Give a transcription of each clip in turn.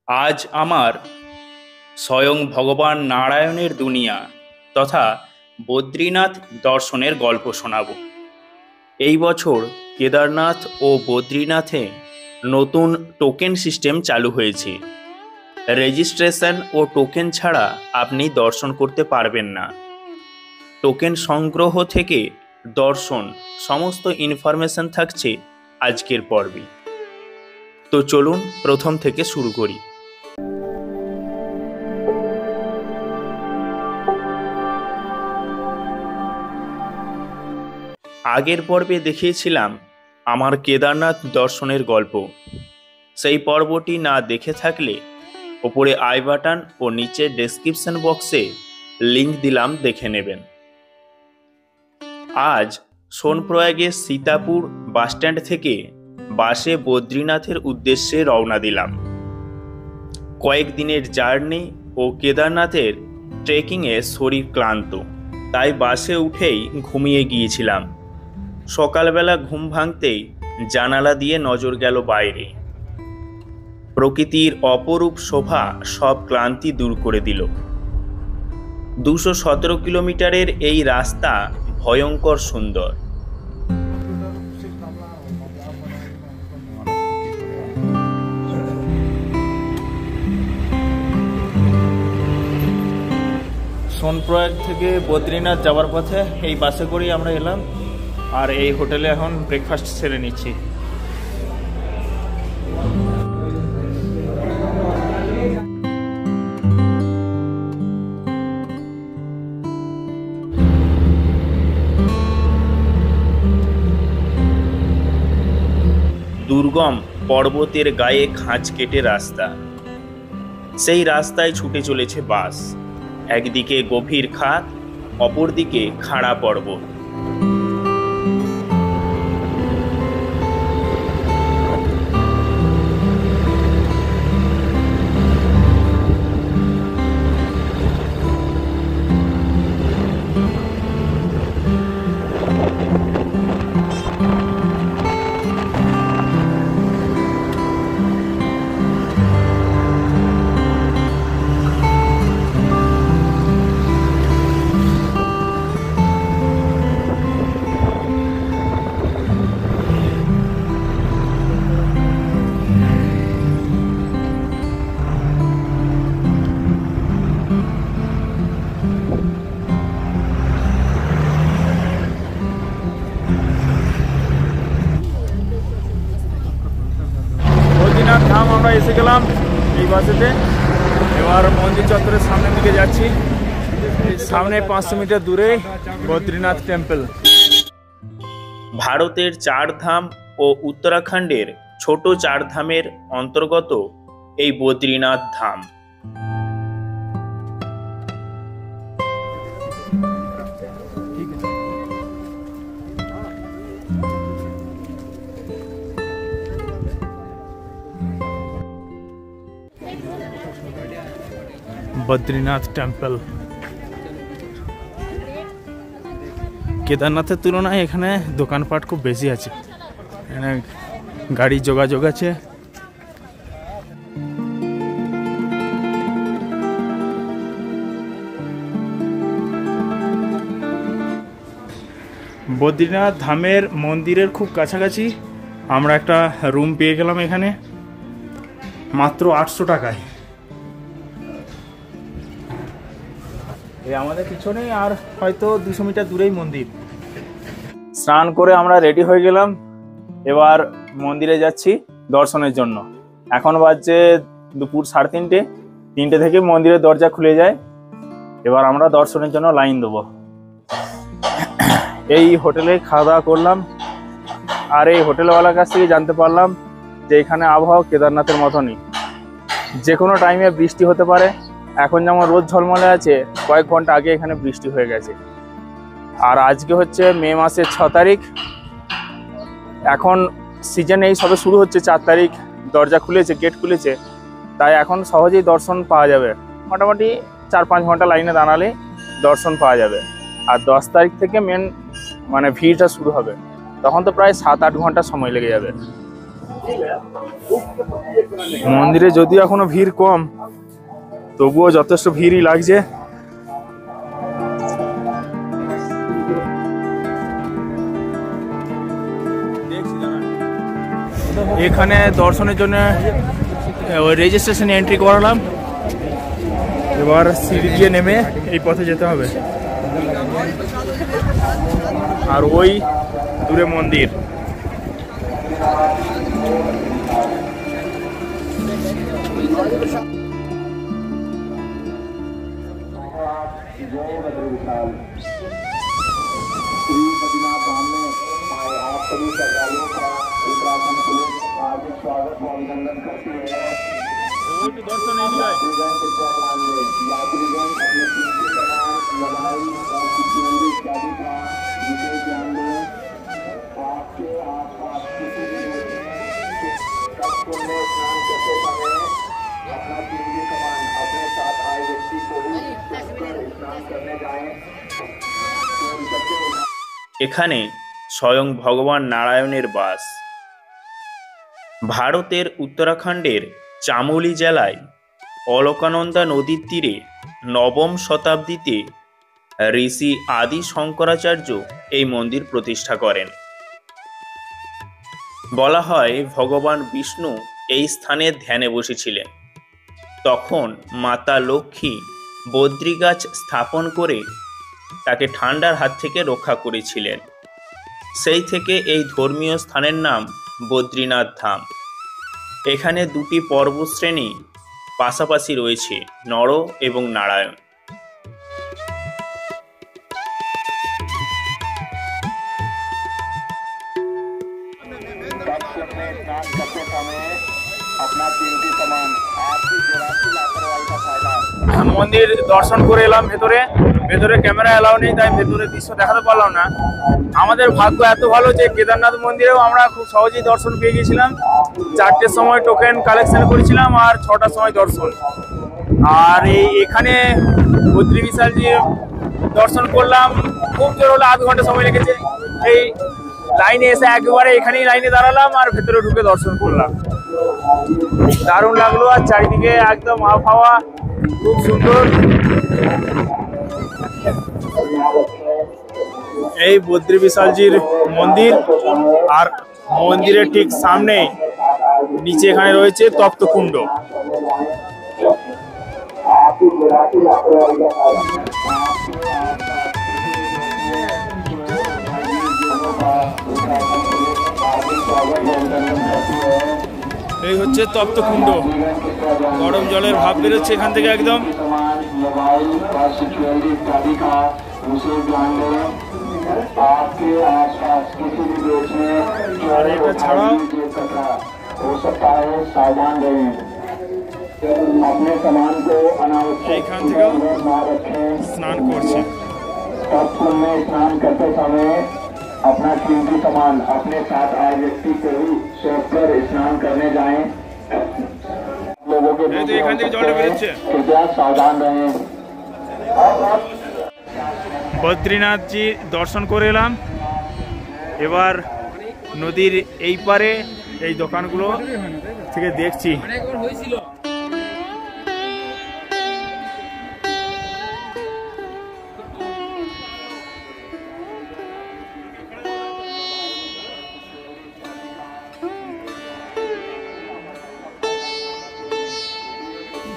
আজ আমার স্বয়ং ভগবান নারায়ণের দুনিয়া তথা বদ্রীনাথ দর্শনের গল্প শোনাব। এই বছর কেদারনাথ ও বদ্রীনাথে নতুন টোকেন সিস্টেম চালু হয়েছে। রেজিস্ট্রেশন ও টোকেন ছাড়া আপনি দর্শন করতে পারবেন না। টোকেন সংগ্রহ থেকে দর্শন সমস্ত ইনফরমেশন থাকছে আজকের পর্বে। তো চলুন প্রথম থেকে শুরু করি। আগের পর্বে দেখিয়েছিলাম আমার কেদারনাথ দর্শনের গল্প। সেই পর্বটি না দেখে থাকলে ওপরে আই বাটন ও নিচে ডেসক্রিপশন বক্সে লিংক দিলাম, দেখে নেবেন। আজ সোনপ্রয়াগের সীতাপুর বাসস্ট্যান্ড থেকে বাসে বদ্রীনাথের উদ্দেশ্যে রওনা দিলাম। কয়েকদিনের জার্নি ও কেদারনাথের ট্রেকিংয়ে শরীর ক্লান্ত, তাই বাসে উঠেই ঘুমিয়ে গিয়েছিলাম। সকালবেলা ঘুম ভাঙতেই জানালা দিয়ে নজর গেল বাইরে। প্রকৃতির অপরূপ শোভা সব ক্লান্তি দূর করে দিল। 217 কিলোমিটারের এই রাস্তা ভয়ঙ্কর সুন্দর। সোনপ্রয়াগ থেকে বদ্রীনাথ যাওয়ার পথে এই বাসে করেই আমরা এলাম, আর এই হোটেলে এখন ব্রেকফাস্ট সেরে নিচ্ছি। দুর্গম পর্বতের গায়ে খাঁজ কেটে রাস্তা, সেই রাস্তায় ছুটে চলেছে বাস। একদিকে গভীর খাদ, অপরদিকে খাড়া পর্বত। ধাম আমরা এসে গেলাম এই বাসেতে। এবার মন্দির চত্বরের সামনের দিকে যাচ্ছি। সামনে 500 মিটার দূরে বদ্রীনাথ টেম্পল। ভারতের 4 ধাম ও উত্তরাখণ্ডের ছোট 4 ধামের অন্তর্গত এই বদ্রীনাথ ধাম। বদ্রীনাথ টেম্পল। কেদারনাথের তুলনায় এখানে দোকানপাট খুব বেশি আছে, এখানে গাড়ি যোগাযোগ আছে। বদ্রীনাথ ধামের মন্দিরের খুব কাছাকাছি আমরা একটা রুম পেয়ে গেলাম এখানে, মাত্র 800 টাকায়। আমাদের পিছনেই আর হয়তো 200 মিটার দূরেই মন্দির। স্নান করে আমরা রেডি হয়ে গেলাম, এবার মন্দিরে যাচ্ছি দর্শনের জন্য। এখন বাজছে দুপুর 3:30। 3টে থেকে মন্দিরের দরজা খুলে যায়। এবার আমরা দর্শনের জন্য লাইন দেবো। এই হোটেলে খাওয়া দাওয়া করলাম, আর এই হোটেলওয়ালার কাছ থেকে জানতে পারলাম যে এখানে আবহাওয়া কেদারনাথের মতনই, যে কোনো টাইমে বৃষ্টি হতে পারে। এখন যেমন রোদ ঝলমলে আছে, কয়েক ঘন্টা আগে এখানে বৃষ্টি হয়ে গেছে। আর আজকে হচ্ছে মে মাসের 6 তারিখ। এখন সিজন এই সবে শুরু হচ্ছে। 4 তারিখ দরজা খুলেছে, গেট খুলেছে, তাই এখন সহজেই দর্শন পাওয়া যাবে। মোটামুটি 4-5 ঘন্টা লাইনে দাঁড়ালে দর্শন পাওয়া যাবে। আর 10 তারিখ থেকে মেন ভিড়টা শুরু হবে, তখন তো প্রায় 7-8 ঘন্টা সময় লেগে যাবে। মন্দিরে যদিও এখনো ভিড় কম, তবুও যথেষ্ট ভিড়ই লাগছে। এখানে দর্শনের জন্য ওই রেজিস্ট্রেশন এন্ট্রি করালাম, এবার সিঁড়ি দিয়ে নেমে এই পথে যেতে হবে। আর ওই দূরে মন্দির। এখানে স্বয়ং ভগবান নারায়ণের বাস। ভারতের উত্তরাখণ্ডের চামোলি জেলায় অলকানন্দা নদীর তীরে নবম শতাব্দীতে ঋষি আদি শঙ্করাচার্য এই মন্দির প্রতিষ্ঠা করেন। বলা হয় ভগবান বিষ্ণু এই স্থানে ধ্যানে বসেছিলেন। তখন মাতা লক্ষ্মী বদ্রী গাছ স্থাপন করে তাকে ঠান্ডার হাত থেকে রক্ষা করেছিলেন। সেই থেকে এই ধর্মীয় স্থানের নাম বদ্রীনাথ ধাম। এখানে দুটি পর্বতশ্রেণী পাশাপাশি রয়েছে, নর এবং নারায়ণ। মন্দির দর্শন করে এলাম ভেতরে। ভেতরে ক্যামেরা এলাও নেই, তাই ভেতরে দৃশ্য দেখাতে পারলাম না। আমাদের ভাগ্য এত ভালো যে কেদারনাথ মন্দিরেও আমরা খুব সহজেই দর্শন পেয়ে গেছিলাম। 4টের সময় টোকেন কালেকশন করেছিলাম আর 6টার সময় দর্শন। আর এখানে বদ্রী বিশালজি দর্শন করলাম, খুব জোর হলো আধ ঘন্টা সময় লেগেছে। এই লাইনে এসে একেবারে এখানেই লাইনে দাঁড়ালাম আর ভেতরে ঢুকে দর্শন করলাম। দারুণ লাগলো। আর চারিদিকে একদম আবহাওয়া খুব সুন্দর। এই বদ্রী বিশালজির মন্দির, আর মন্দিরের ঠিক সামনে নিচে এখানে রয়েছে তপ্তকুণ্ড। এই হচ্ছে তপ্তকুণ্ড, গরম জলের ভাব বেরোচ্ছে এখান থেকে একদম। আর এটা ছাড়াও এইখান থেকেও স্নান করছে। अपना कीमती सामान अपने साथ आए व्यक्ति को ही शौक कर स्नान करने जाएं। लोगों के कृपया सावधान रहें। বদ্রীনাথজি দর্শন করে এলাম। এবার নদীর এই পারে এই দোকানগুলো থেকে দেখছি।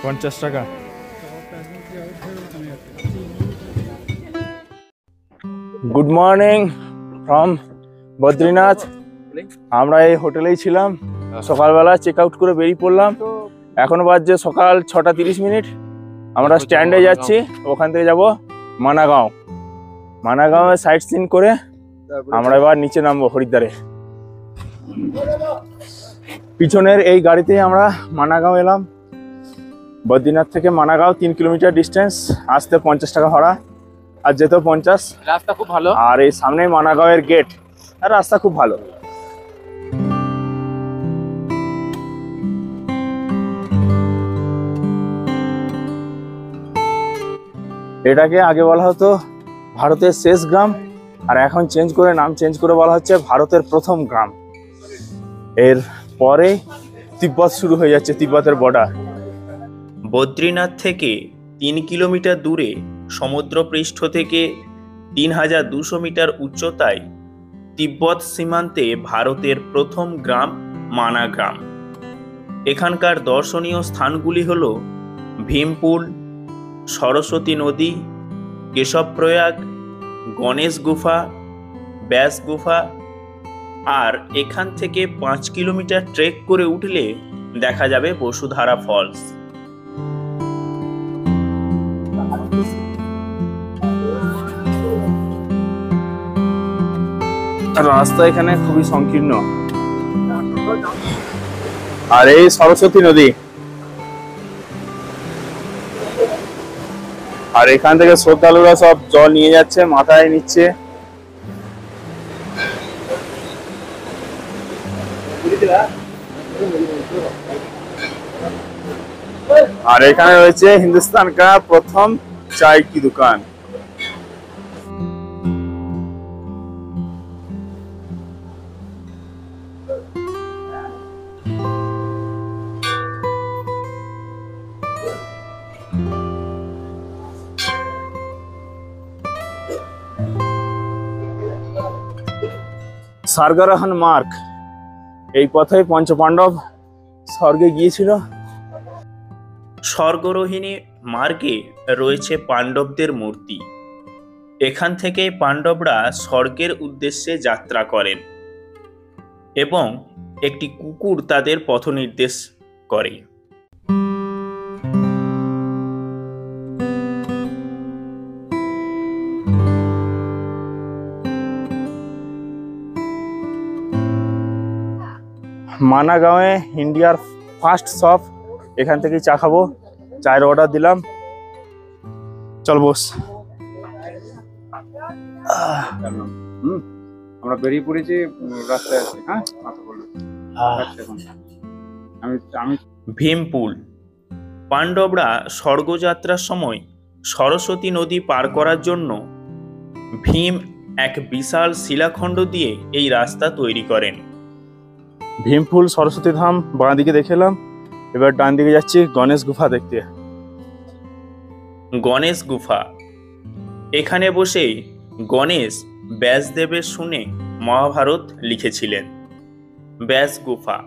$50 টাকা। Good morning from Badrinath. আমরা এই হোটেলেই ছিলাম, সকালবেলা চেক আউট করে বেরিয়ে পড়লাম। এখন বাজছে সকাল 6:30। আমরা স্ট্যান্ডে যাচ্ছি, ওখান থেকে যাব মানাগাঁও। মানাগাঁওয়ে সাইট সিন করে আমরা এবার নিচে নামবো হরিদ্বারে। পিছনের এই গাড়িতেই আমরা মানাগাঁও এলাম। বদ্রীনাথ থেকে মানাগাঁও 3 কিলোমিটার ডিস্টেন্স, আসতে $50 টাকা ভাড়া আর যেতেও 50। রাস্তা খুব ভালো। আর এই সামনে মানাগাঁওয়ের গেট, আর রাস্তা খুব ভালো। এটাকে আগে বলা হতো ভারতের শেষ গ্রাম, আর এখন নাম চেঞ্জ করে বলা হচ্ছে ভারতের প্রথম গ্রাম। এর পরে তিব্বত শুরু হয়ে যাচ্ছে, তিব্বতের বর্ডার। বদ্রীনাথ থেকে 3 কিলোমিটার দূরে সমুদ্রপৃষ্ঠ থেকে 3200 মিটার উচ্চতায় তিব্বত সীমান্তে ভারতের প্রথম গ্রাম মানা গ্রাম। এখানকার দর্শনীয় স্থানগুলি হল ভীমপুল, সরস্বতী নদী, কেশবপ্রয়াগ, গণেশ গুফা, ব্যাস গুফা। আর এখান থেকে 5 কিলোমিটার ট্রেক করে উঠলে দেখা যাবে বসুধারা ফলস। রাস্তা এখানে খুবই সংকীর্ণ। আর এই সরস্বতী নদী, আর এখান থেকে শ্রদ্ধালুরা সব জল নিয়ে যাচ্ছে, মাথায় নিচ্ছে। আর এখানে রয়েছে হিন্দুস্তান কা প্রথম চায় কি দোকান। স্বর্গারোহণ মার্গ, এই পথে পঞ্চপাণ্ডব স্বর্গে গিয়েছিল। স্বর্গরোহিণী মার্গে রয়েছে পাণ্ডবদের মূর্তি। এখান থেকে পাণ্ডবরা স্বর্গের উদ্দেশ্যে যাত্রা করেন এবং একটি কুকুর তাদের পথ নির্দেশ করে। মানা গাঁয়ে ইন্ডিয়ার ফার্স্ট শপ, এখান থেকেই চা খাবো। চায়ের অর্ডার দিলাম, চল বস। আমরা বেরিয়ে পড়েছি, রাস্তায় আছি। হ্যাঁ, আমি ভীমপুল। পাণ্ডবরা স্বর্গযাত্রার সময় সরস্বতী নদী পার করার জন্য ভীম এক বিশাল শিলাখণ্ড দিয়ে এই রাস্তা তৈরি করেন। ভীমপুল সরস্বতী ধাম বাঁ দিকে দেখলাম, এবার ডান দিকে যাচ্ছি গণেশ গুফা দেখতে। গণেশ গুফা, এখানে বসেই গণেশ ব্যাসদেবের শুনে মহাভারত লিখেছিলেন। ব্যাস গুফা,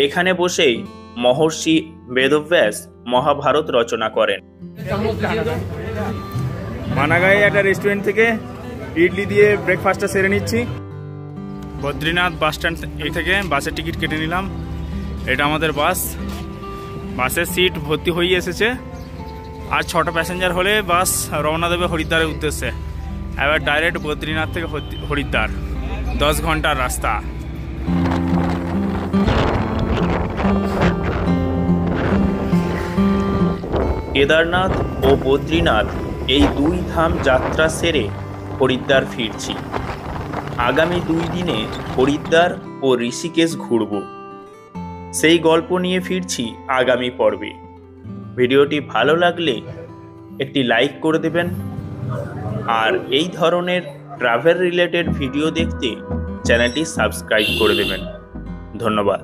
এখানে বসেই মহর্ষি বেদব্যাস মহাভারত রচনা করেন। মানাগাঁয়ে একটা রেস্টুরেন্ট থেকে ইডলি দিয়ে ব্রেকফাস্টটা সেরে নিচ্ছি। বদ্রীনাথ বাস স্ট্যান্ড এই থেকে বাসের টিকিট কেটে নিলাম। এটা আমাদের বাস, বাসের সিট ভর্তি হয়ে এসেছে। আর 6টা প্যাসেঞ্জার হলে বাস রওনা দেবে হরিদ্বারের উদ্দেশ্যে। এবার ডাইরেক্ট বদ্রীনাথ থেকে হরিদ্বার, 10 ঘন্টার রাস্তা। কেদারনাথ ও বদ্রীনাথ এই 2 ধাম যাত্রা সেরে হরিদ্বার ফিরছি। আগামী 2 দিনে হরিদ্বার ও ঋষিকেশ ঘুরব। সেই গল্প নিয়ে ফিরছি আগামী পর্বে। ভিডিওটি ভালো লাগলে একটি লাইক করে দেবেন, আর এই ধরনের ট্রাভেল রিলেটেড ভিডিও দেখতে চ্যানেলটি সাবস্ক্রাইব করে দেবেন। ধন্যবাদ।